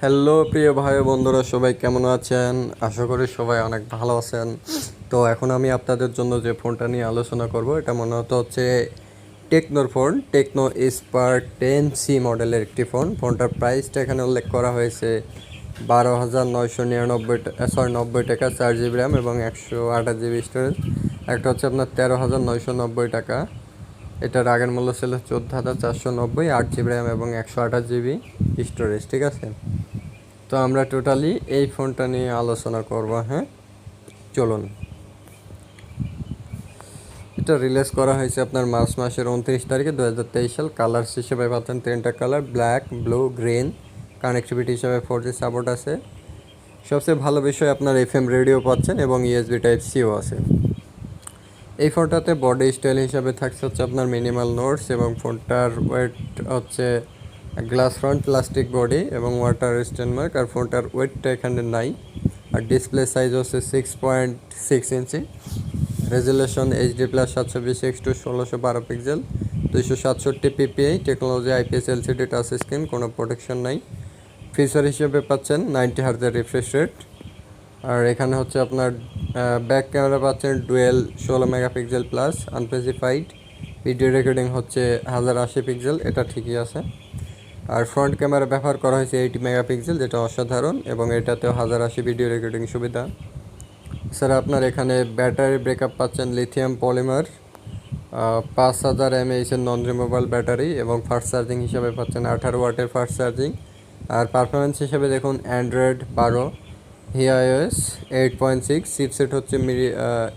Hello প্রিয় ভাই বন্ধুরা, সবাই কেমন আছেন? আশা করি সবাই অনেক ভালো আছেন। তো এখন আমি আপনাদের জন্য যে ফোনটা নিয়ে আলোচনা করব, এটা মূলত হচ্ছে টেকনোর ফোন, টেকনো স্পার্ক 10C মডেলের একটি ফোন। ফোনটার প্রাইসটা এখানে উল্লেখ করা হয়েছে 12,999 টাকা, 4 GB র্যাম এবং 128 GB স্টোরেজ। একটা হচ্ছে আপনার 13,990 টাকা। এটার আগের মূল্য ছিল 14,490, 8 GB র্যাম এবং 128 GB স্টোরেজ। ঠিক আছে, তো আমরা টোটালি এই ফোনটা নিয়ে আলোচনা করব। হ্যাঁ, চলুন। এটা রিলিজ করা হয়েছে আপনার মার্চ মাসের 29 তারিখে 2023 সাল। কালার হিসেবে পাচ্ছেন 3টা colour, black, blue, green. Connectivity হিসেবে 4G সাপোর্ট আছে। সবচেয়ে ভালো বিষয় আপনার FM রেডিও পাচ্ছেন এবং USB Type-Cও আছে। এই ফোনটাতে বডি স্টাইল হিসাবে থাকছে হচ্ছে আপনার মিনিমাল নোটস, এবং ফোনটার ওয়েট হচ্ছে গ্লাস ফ্রন্ট, প্লাস্টিক বডি এবং ওয়াটার রেজিস্ট্যান্ট মার্ক। আর ফোনটার ওয়েটটা এখানে নাই। আর ডিসপ্লে সাইজ হচ্ছে 6.6 inch. Resolution HD+ 720x1612 pixel, 267 ppi technology, IPS LCD touch screen, কোনো প্রোটেকশন নাই। ফিচার হিসেবে পাচ্ছেন 90 হার্জের রিফ্রেশ রেট। আর এখানে হচ্ছে আপনার ব্যাক ক্যামেরা পাচ্ছেন dual 16 megapixel plus unspecified. Video recording হচ্ছে 1080 পিক্সেল, এটা ঠিকই আছে। আর ফ্রন্ট ক্যামেরা ব্যবহার করা হয়েছে 80 মেগাপিক্সেল, যেটা অসাধারণ, এবং এটাতেও 1080 ভিডিও রেকর্ডিং সুবিধা। এছাড়া আপনার এখানে ব্যাটারি ব্যাকআপ পাচ্ছেন lithium polymer 5000 mAh non removable battery, এবং ফাস্ট চার্জিং হিসাবে পাচ্ছেন 18 ওয়াটের ফাস্ট চার্জিং। আর পারফরমেন্স হিসেবে দেখুন, অ্যান্ড্রয়েড 12, iOS 8.6, চিপসেট হচ্ছে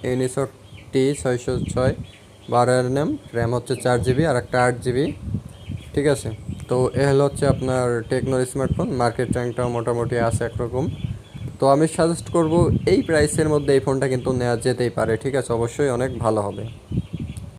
ইউনিসক T606, 12nm, র্যাম হচ্ছে 4 GB আর একটা 8 GB। ঠিক আছে, তো এ হলো হচ্ছে আপনার টেকনোর স্মার্টফোন। মার্কেট র্যাঙ্কটাও মোটামুটি আছে একরকম। তো আমি সাজেস্ট করব এই প্রাইসের মধ্যে এই ফোনটা কিন্তু নেওয়া যেতেই পারে। ঠিক আছে, অবশ্যই অনেক ভালো হবে।